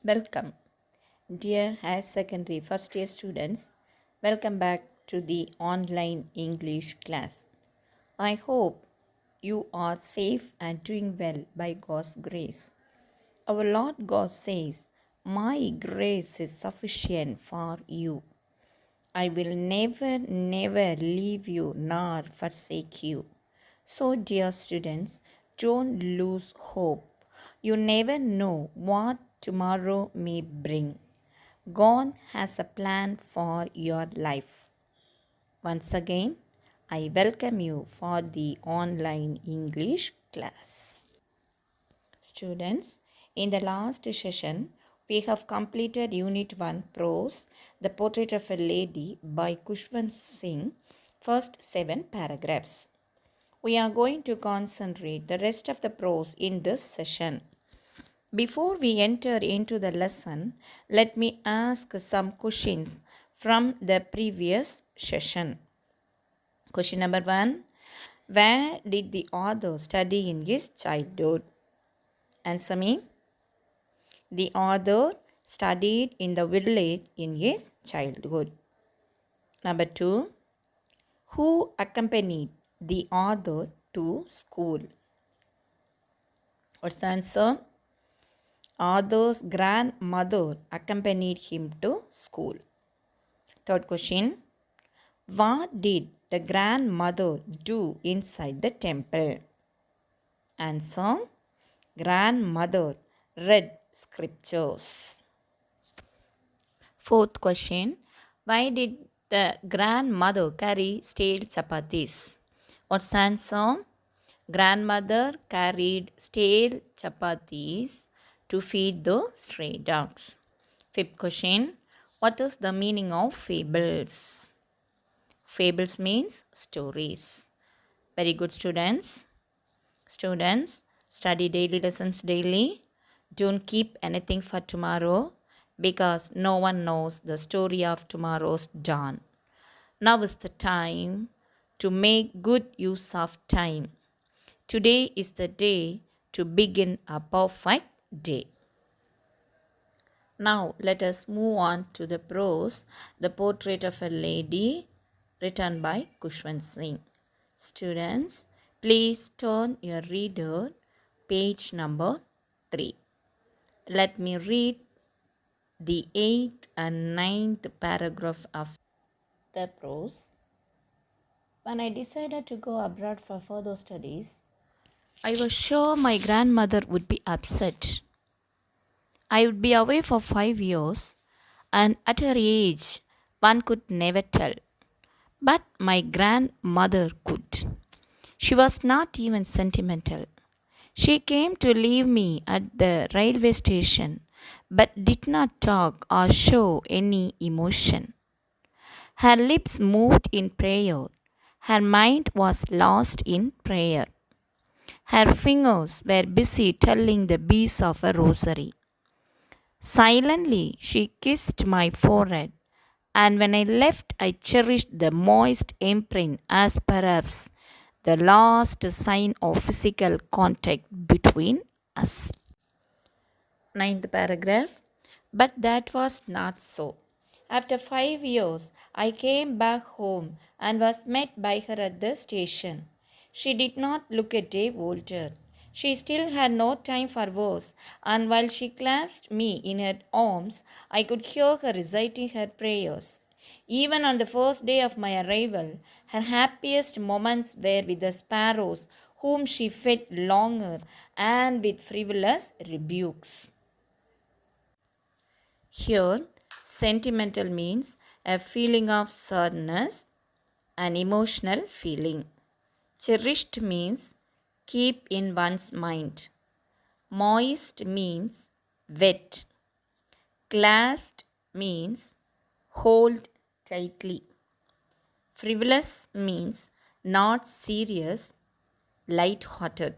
Welcome, dear higher secondary first year students. Welcome back to the online English class. I hope you are safe and doing well by God's grace. Our Lord God says, "My grace is sufficient for you. I will never leave you nor forsake you." So, dear students, don't lose hope. You never know what tomorrow may bring. God has a plan for your life. Once again, I welcome you for the online English class. Students, in the last session, we have completed Unit 1 Prose, The Portrait of a Lady by Kushwant Singh, first 7 paragraphs. We are going to concentrate the rest of the prose in this session. Before we enter into the lesson, let me ask some questions from the previous session. Question number 1. Where did the author study in his childhood? Answer me. The author studied in the village in his childhood. Number 2. Who accompanied the author to school? What's the answer? Author's grandmother accompanied him to school. Third question. What did the grandmother do inside the temple? Answer. Grandmother read scriptures. Fourth question. Why did the grandmother carry stale chapatis? What's the answer? Grandmother carried stale chapatis to feed the stray dogs. Fifth question. What is the meaning of fables? Fables means stories. Very good, students. Students, study daily lessons daily. Don't keep anything for tomorrow because no one knows the story of tomorrow's dawn. Now is the time to make good use of time. Today is the day to begin a perfect day. Now let us move on to the prose, The Portrait of a Lady, written by Kushwant Singh. Students, please turn your reader page number 3. Let me read the 8th and 9th paragraph of the prose. When I decided to go abroad for further studies, I was sure my grandmother would be upset. I would be away for 5 years, and at her age, one could never tell. But my grandmother could. She was not even sentimental. She came to leave me at the railway station, but did not talk or show any emotion. Her lips moved in prayer. Her mind was lost in prayer. Her fingers were busy telling the beads of a rosary. Silently, she kissed my forehead, and when I left, I cherished the moist imprint as perhaps the last sign of physical contact between us. Ninth paragraph. But that was not so. After 5 years, I came back home and was met by her at the station. She did not look a day older. She still had no time for words, and while she clasped me in her arms, I could hear her reciting her prayers. Even on the first day of my arrival, her happiest moments were with the sparrows, whom she fed longer, and with frivolous rebukes. Here, sentimental means a feeling of sadness, an emotional feeling. Cherished means keep in one's mind. Moist means wet. Clasped means hold tightly. Frivolous means not serious, light-hearted.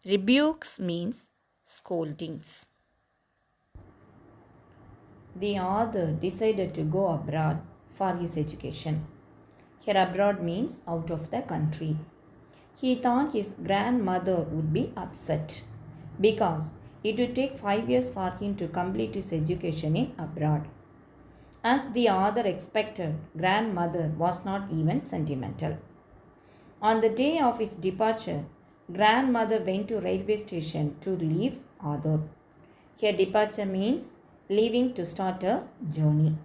Rebukes means scoldings. The author decided to go abroad for his education. Here, abroad means out of the country. He thought his grandmother would be upset because it would take 5 years for him to complete his education in abroad. As the author expected, grandmother was not even sentimental. On the day of his departure, grandmother went to railway station to leave Arthur. Her departure means leaving to start a journey.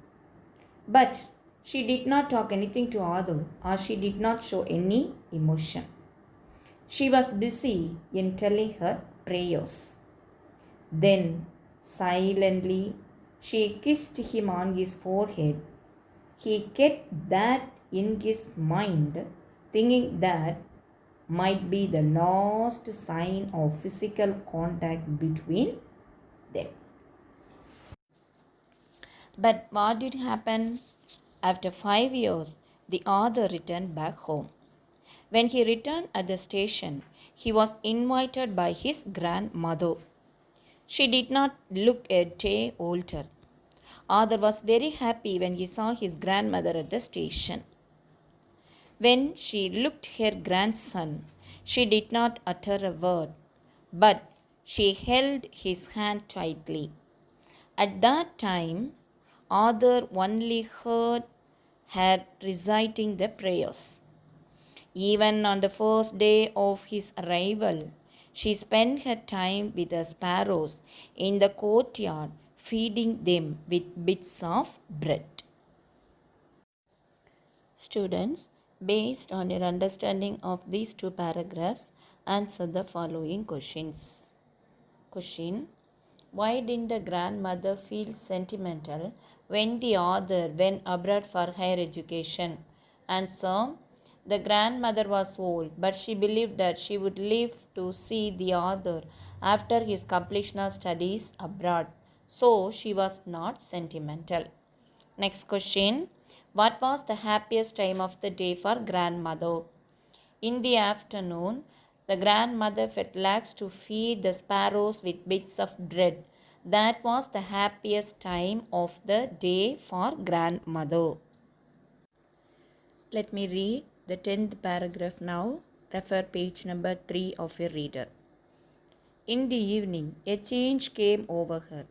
But she did not talk anything to Arthur or she did not show any emotion. She was busy in telling her prayers. Then, silently, she kissed him on his forehead. He kept that in his mind, thinking that might be the last sign of physical contact between them. But what did happen? After 5 years, the author returned back home. When he returned at the station, he was invited by his grandmother. She did not look a day older. Arthur was very happy when he saw his grandmother at the station. When she looked her grandson, she did not utter a word, but she held his hand tightly. At that time, Arthur only heard her reciting the prayers. Even on the first day of his arrival, she spent her time with the sparrows in the courtyard, feeding them with bits of bread. Students, based on your understanding of these two paragraphs, answer the following questions. Question: why didn't the grandmother feel sentimental when the author went abroad for higher education? Answer: the grandmother was old, but she believed that she would live to see the author after his completion of studies abroad, so she was not sentimental. Next question: what was the happiest time of the day for grandmother? In the afternoon, the grandmother fed lakhs to feed the sparrows with bits of bread. That was the happiest time of the day for grandmother. Let me read the 10th paragraph now. Refer page number 3 of your reader. In the evening, a change came over her.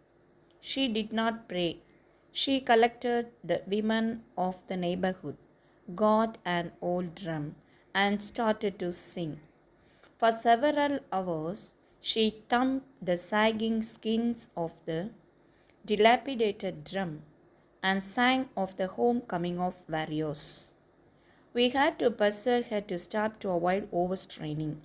She did not pray. She collected the women of the neighborhood, got an old drum, and started to sing. For several hours, she thumped the sagging skins of the dilapidated drum and sang of the homecoming of warriors. We had to persuade her to stop to avoid overstraining.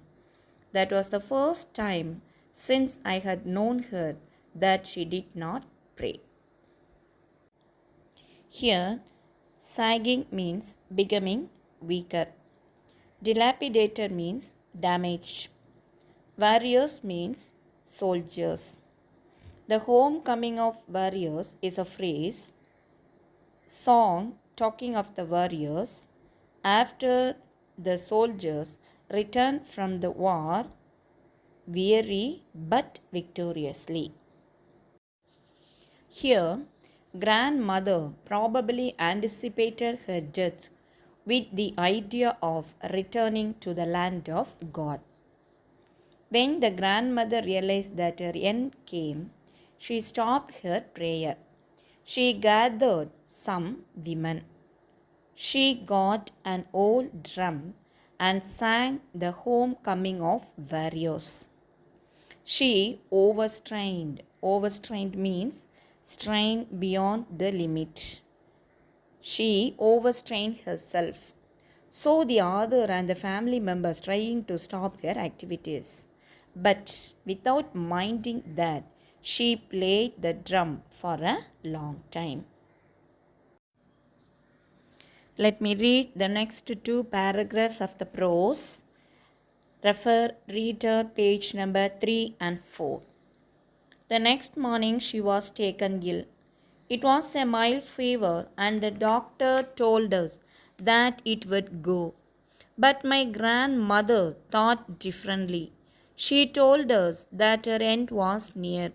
That was the first time since I had known her that she did not pray. Here, sagging means becoming weaker. Dilapidated means damaged. Warriors means soldiers. The homecoming of warriors is a phrase, song talking of the warriors after the soldiers return from the war, weary but victoriously. Here, grandmother probably anticipated her death with the idea of returning to the land of God. When the grandmother realized that her end came, she stopped her prayer. She gathered some women. She got an old drum and sang the homecoming of warriors. She overstrained. Overstrained means strain beyond the limit. She overstrained herself. So the author and the family members trying to stop her activities. But without minding that, she played the drum for a long time. Let me read the next two paragraphs of the prose. Refer reader page number 3 and 4. The next morning she was taken ill. It was a mild fever and the doctor told us that it would go. But my grandmother thought differently. She told us that her end was near.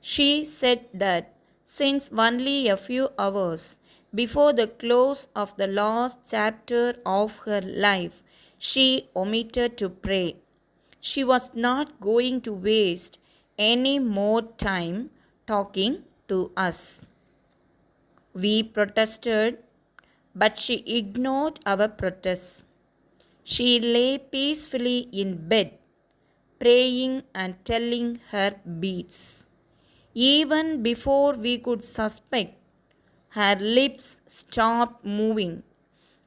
She said that since only a few hours before the close of the last chapter of her life, she omitted to pray. She was not going to waste any more time talking to us. We protested, but she ignored our protests. She lay peacefully in bed, praying and telling her beads. Even before we could suspect, her lips stopped moving,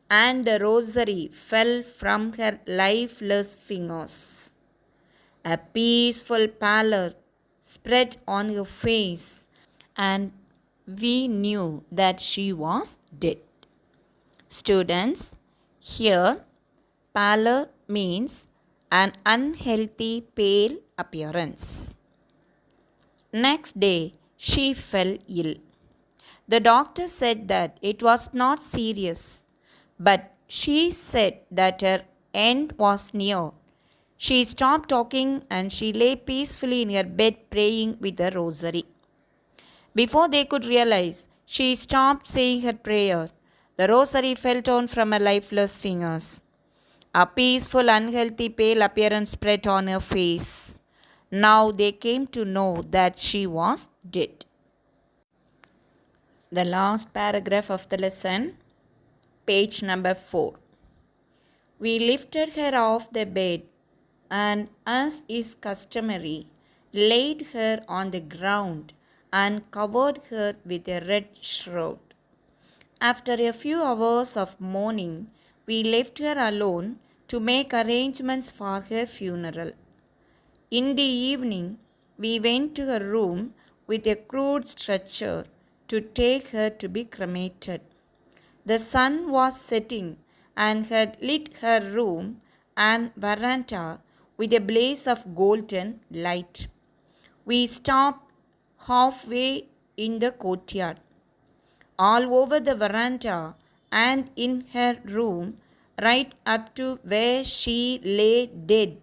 and the rosary fell from her lifeless fingers. A peaceful pallor spread on her face, and we knew that she was dead. Students, here pallor means an unhealthy pale appearance. Next day, she fell ill. The doctor said that it was not serious, but she said that her end was near. She stopped talking and she lay peacefully in her bed praying with the rosary. Before they could realize, she stopped saying her prayer. The rosary fell down from her lifeless fingers. A peaceful, unhealthy, pale appearance spread on her face. Now they came to know that she was dead. The last paragraph of the lesson, page number 4. We lifted her off the bed and, as is customary, laid her on the ground and covered her with a red shroud. After a few hours of mourning, we left her alone to make arrangements for her funeral. In the evening, we went to her room with a crude stretcher to take her to be cremated. The sun was setting and had lit her room and veranda with a blaze of golden light. We stopped halfway in the courtyard. All over the veranda and in her room, right up to where she lay dead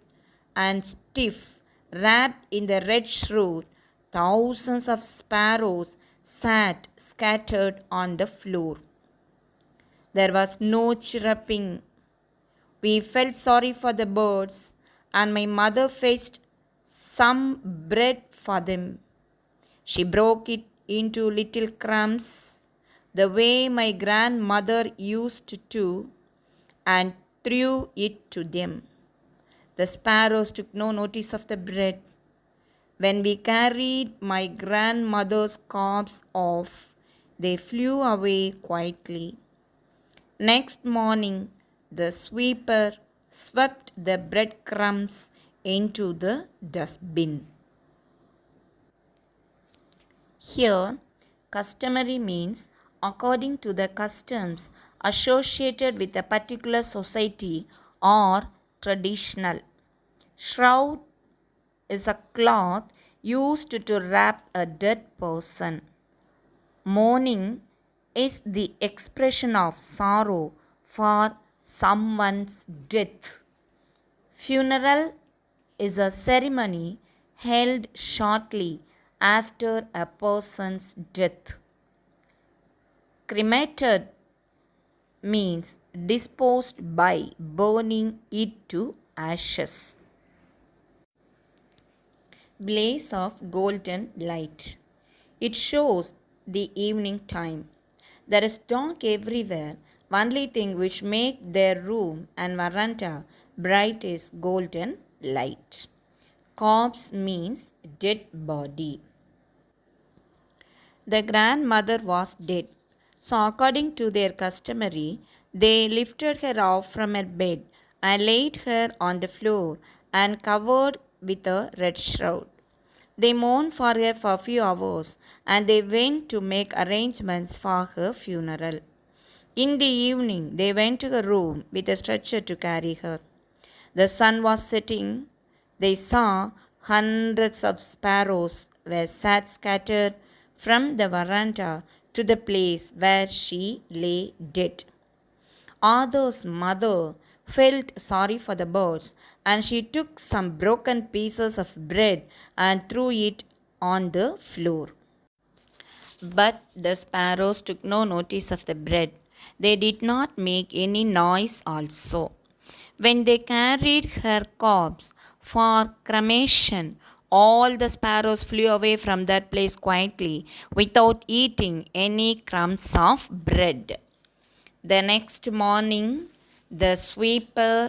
and stiff, wrapped in the red shroud, thousands of sparrows sat scattered on the floor. There was no chirruping. We felt sorry for the birds, and my mother fetched some bread for them. She broke it into little crumbs, the way my grandmother used to, and threw it to them. The sparrows took no notice of the bread. When we carried my grandmother's corpse off, they flew away quietly. Next morning, the sweeper swept the breadcrumbs into the dustbin. Here, customary means according to the customs associated with a particular society or traditional. Shroud is a cloth used to wrap a dead person. Mourning is the expression of sorrow for someone's death. Funeral is a ceremony held shortly after a person's death. Cremated means disposed by burning it to ashes. Blaze of golden light. It shows the evening time. There is dark everywhere. Only thing which make their room and veranda bright is golden light. Corpse means dead body. The grandmother was dead. So according to their customary, they lifted her off from her bed and laid her on the floor and covered with a red shroud. They mourned for her for a few hours and they went to make arrangements for her funeral. In the evening, they went to her room with a stretcher to carry her. The sun was setting. They saw hundreds of sparrows were sat scattered from the veranda to the place where she lay dead. Arthur's mother felt sorry for the birds, and she took some broken pieces of bread and threw it on the floor. But the sparrows took no notice of the bread. They did not make any noise also. When they carried her corpse for cremation, All the sparrows flew away from that place quietly without eating any crumbs of bread. The next morning, the sweeper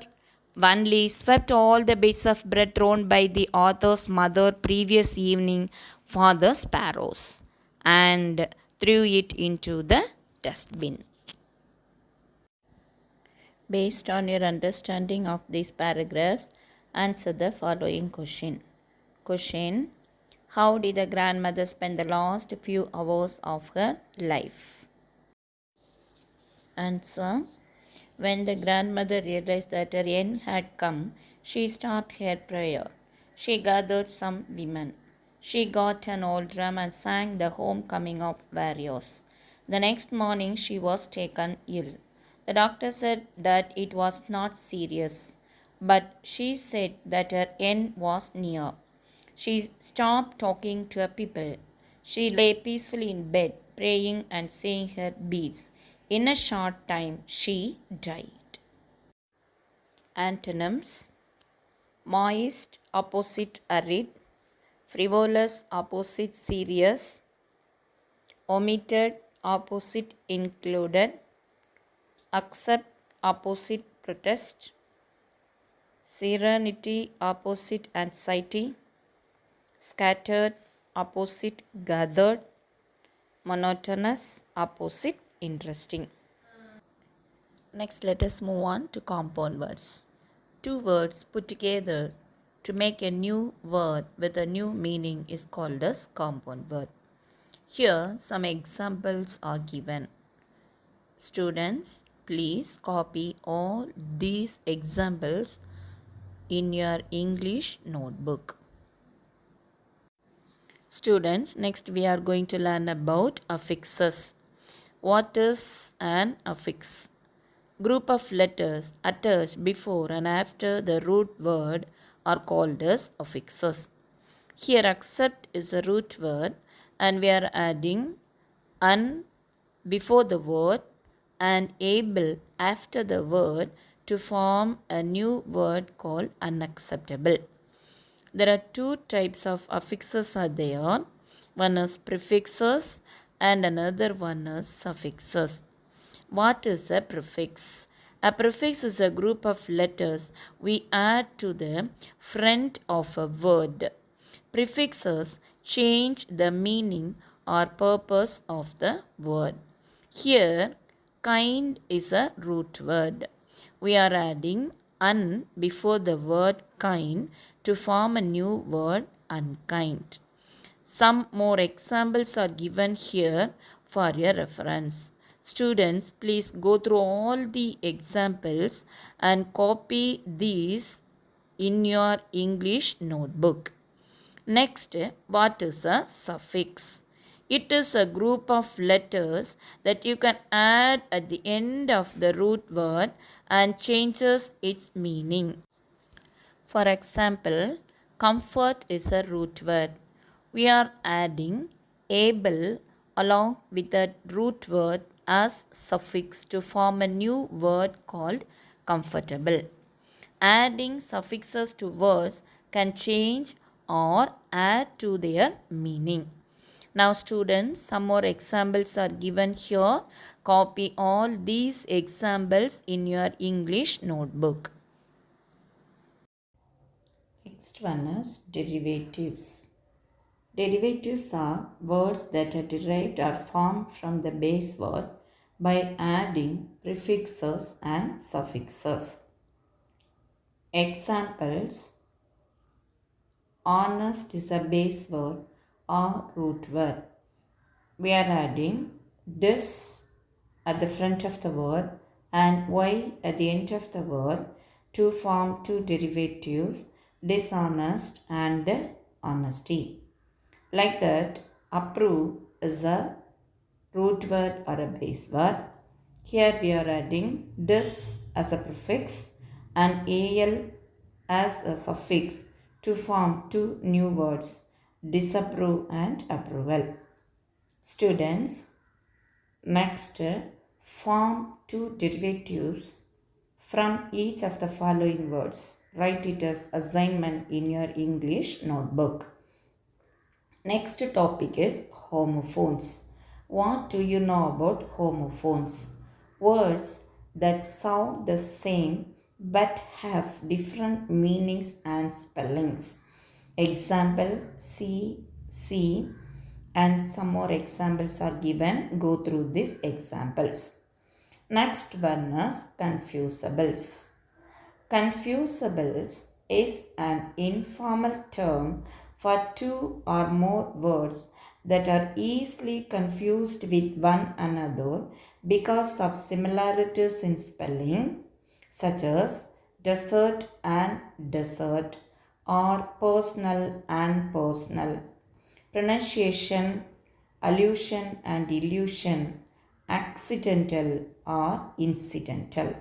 only swept all the bits of bread thrown by the author's mother previous evening for the sparrows and threw it into the dustbin. Based on your understanding of these paragraphs, answer the following question. Question: how did the grandmother spend the last few hours of her life? Answer: when the grandmother realized that her end had come, she started her prayer. She gathered some women. She got an old drum and sang the homecoming of warriors. The next morning she was taken ill. The doctor said that it was not serious, but she said that her end was near. She stopped talking to her people. She lay peacefully in bed, praying and saying her beads. In a short time, she died. Antonyms: moist opposite arid, frivolous opposite serious, omitted opposite included, accept opposite protest, serenity opposite anxiety, scattered opposite gathered, monotonous opposite interesting. Next, let us move on to compound words. Two words put together to make a new word with a new meaning is called as compound word. Here, some examples are given. Students, please copy all these examples in your English notebook. Students, next we are going to learn about affixes. What is an affix? Group of letters attached before and after the root word are called as affixes. Here accept is a root word and we are adding un before the word and able after the word to form a new word called unacceptable. There are two types of affixes are there. One is prefixes and another one is suffixes. What is a prefix? A prefix is a group of letters we add to the front of a word. Prefixes change the meaning or purpose of the word. Here, kind is a root word. We are adding un before the word kind to form a new word unkind. Some more examples are given here for your reference. Students, please go through all the examples and copy these in your English notebook. Next, what is a suffix? It is a group of letters that you can add at the end of the root word and changes its meaning. For example, comfort is a root word. We are adding able along with the root word as suffix to form a new word called comfortable. Adding suffixes to words can change or add to their meaning. Now students, some more examples are given here. Copy all these examples in your English notebook. Next one is derivatives. Derivatives are words that are derived or formed from the base word by adding prefixes and suffixes. Examples: honest is a base word or root word. We are adding dis at the front of the word and y at the end of the word to form two derivatives, dishonest and honesty. Like that, approve is a root word or a base word. Here we are adding dis as a prefix and al as a suffix to form two new words, disapprove and approval. Students, next form two derivatives from each of the following words. Write it as assignment in your English notebook. Next topic is homophones. What do you know about homophones? Words that sound the same but have different meanings and spellings. Example, see, and some more examples are given. Go through these examples. Next one is confusables. Confusables is an informal term for two or more words that are easily confused with one another because of similarities in spelling, such as desert and desert, or personal and personal, pronunciation, allusion and illusion, accidental or incidental.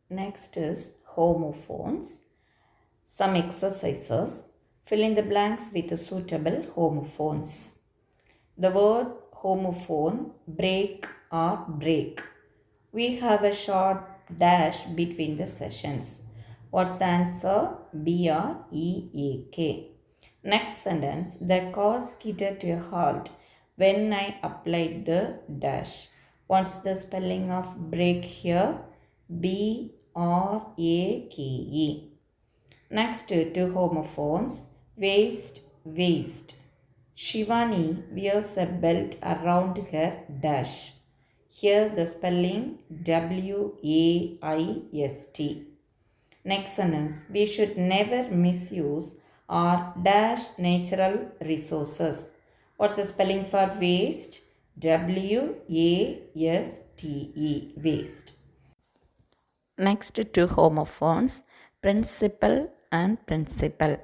Next is homophones. Some exercises. Fill in the blanks with suitable homophones. The word homophone, break or break. We have a short dash between the sessions. What's the answer? B-R-E-A-K. Next sentence. The car skidded to a halt when I applied the dash. What's the spelling of break here? B-R-A-K-E. Next, two homophones. Waist, waist. Shivani wears a belt around her dash. Here the spelling W-A-I-S-T. Next sentence. We should never misuse our dash natural resources. What's the spelling for waste? W-A-S-T-E. Waste. Next, two homophones, principal and principal.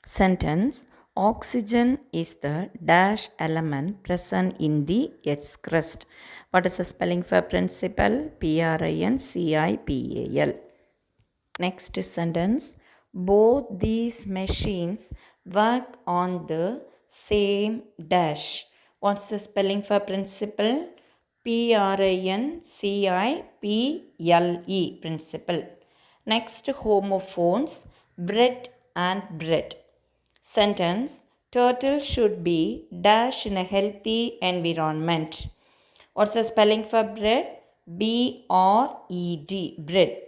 Sentence. Oxygen is the dash element present in the Earth's crust. What is the spelling for principal? P-R-I-N-C-I-P-A-L. Next sentence. Both these machines work on the same dash. What's the spelling for principal? P-R-I-N-C-I-P-L-E. Principal. Next, homophones, bread and bread. Sentence. Turtle should be dash in a healthy environment. What's the spelling for bread? B-R-E-D. Bread.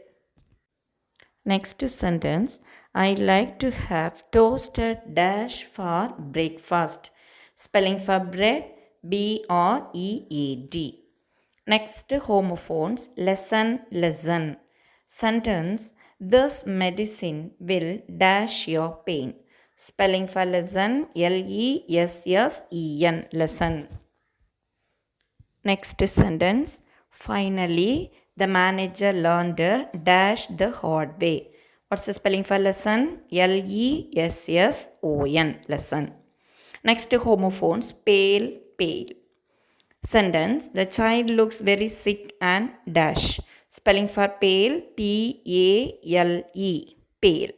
Next sentence. I like to have toasted dash for breakfast. Spelling for bread. B-R-E-A-D. Next, homophones, lesson, lesson. Sentence. This medicine will dash your pain. Spelling for lesson, L-E-S-S-E-N, lesson. Next sentence. Finally, the manager learned a dash the hard way. What's the spelling for lesson? L-E-S-S-O-N, lesson. Next, homophones, pale, pale. Sentence. The child looks very sick and dash. Spelling for pale, P-A-L-E, pale.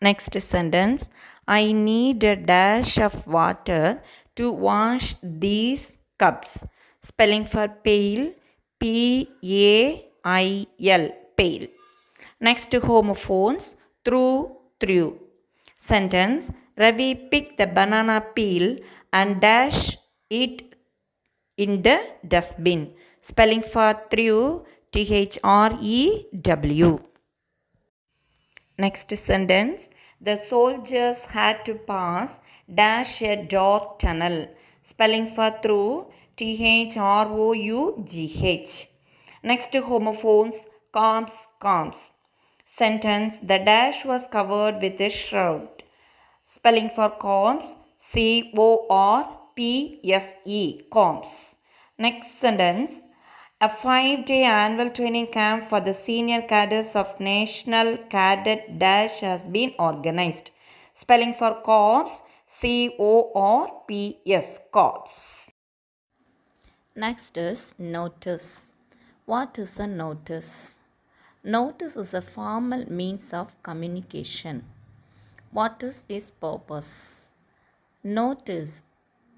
Next sentence. I need a dash of water to wash these cups. Spelling for pale, P-A-I-L, pale. Next, homophones, through, through. Sentence. Ravi picked the banana peel and dash it in the dustbin. Spelling for through, T-H-R-E-W. Next sentence. The soldiers had to pass dash a dark tunnel. Spelling for through, T-H-R-O-U-G-H. Next, homophones, comps, comps. Sentence. The dash was covered with a shroud. Spelling for comps, C-O-R-P-S-E, comps. Next sentence. A 5-day annual training camp for the senior cadets of National Cadet Dash has been organized. Spelling for corps, C-O-R-P-S, corps. Next is notice. What is a notice? Notice is a formal means of communication. What is its purpose? Notice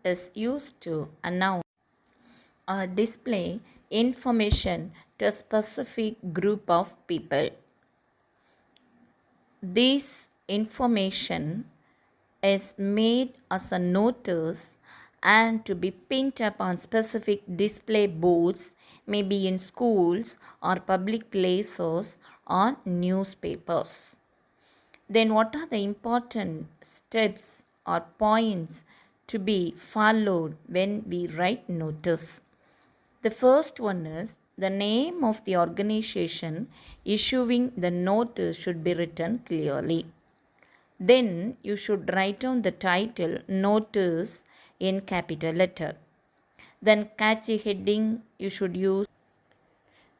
is used to announce or display information to a specific group of people. This information is made as a notice and to be pinned up on specific display boards, maybe in schools or public places or newspapers. Then, what are the important steps or points to be followed when we write notice? The first one is the name of the organization issuing the notice should be written clearly. Then you should write down the title notice in capital letter. Then catchy heading you should use.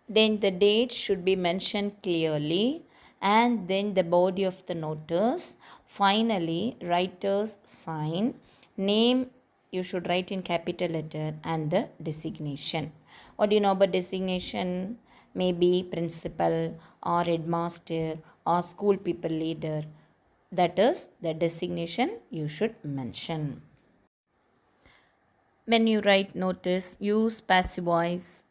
Then the date should be mentioned clearly, and then the body of the notice. Finally, writer's sign. Name you should write in capital letter and the designation. What do you know about designation? Maybe principal or headmaster or school people leader. That is the designation you should mention. When you write notice, use passive voice.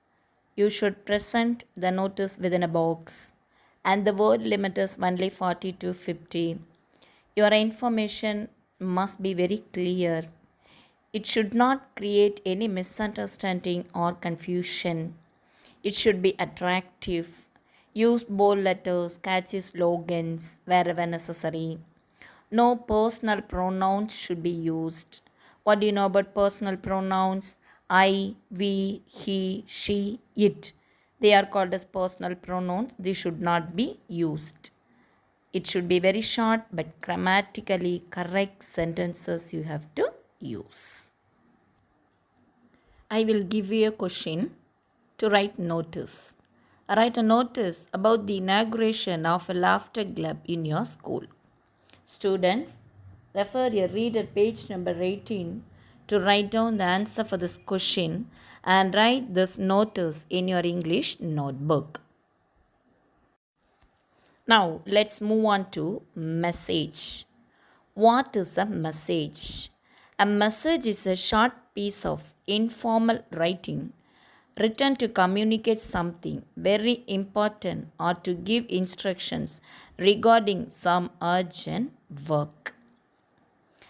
You should present the notice within a box, and the word limit is only 40 to 50. Your information must be very clear. It should not create any misunderstanding or confusion. It should be attractive. Use bold letters, catchy slogans wherever necessary. No personal pronouns should be used. What do you know about personal pronouns? I, we, he, she, it. They are called as personal pronouns. They should not be used. It should be very short but grammatically correct sentences you have to use. I will give you a question to write notice. Write a notice about the inauguration of a laughter club in your school. Students, refer your reader page number 18 to write down the answer for this question and write this notice in your English notebook. Now, let's move on to message. What is a message? A message is a short piece of informal writing written to communicate something very important or to give instructions regarding some urgent work.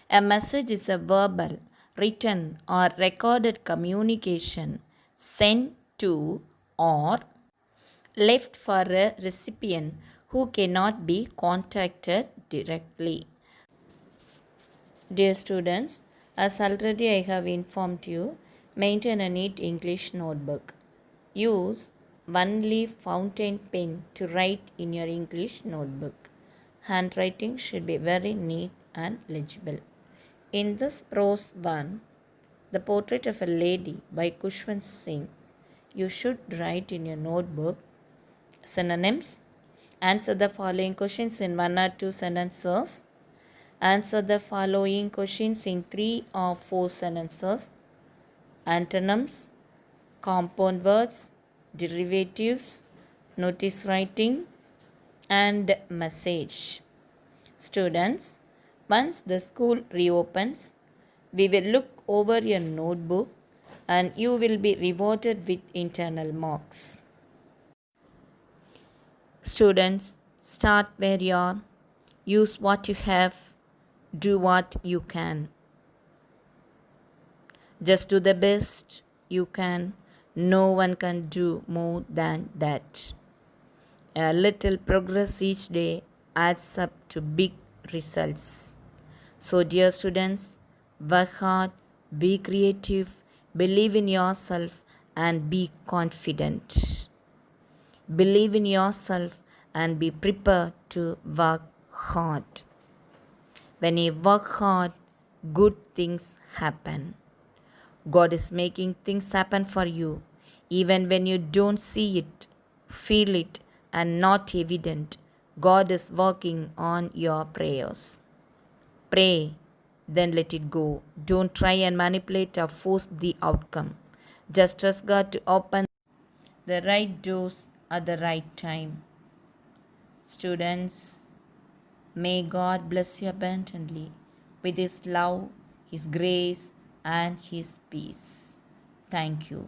A message is a verbal, written, or recorded communication sent to or left for a recipient who cannot be contacted directly. Dear students, as already I have informed you, maintain a neat English notebook. Use one-leaf fountain pen to write in your English notebook. Handwriting should be very neat and legible. In this prose 1, The Portrait of a Lady by Kushwant Singh, you should write in your notebook synonyms. Answer the following questions in 1 or 2 sentences. Answer the following questions in 3 or 4 sentences. Antonyms, compound words, derivatives, notice writing, and message. Students, once the school reopens, we will look over your notebook and you will be rewarded with internal marks. Students, start where you are. Use what you have. Do what you can. Just do the best you can. No one can do more than that. A little progress each day adds up to big results. So, dear students, work hard, be creative, believe in yourself, and be confident. Believe in yourself and be prepared to work hard. When you work hard, good things happen. God is making things happen for you, even when you don't see it, feel it, and not evident. God is working on your prayers. Pray, then let it go. Don't try and manipulate or force the outcome. Just trust God to open the right doors at the right time. Students, may God bless you abundantly with His love, His grace, and His peace. Thank you.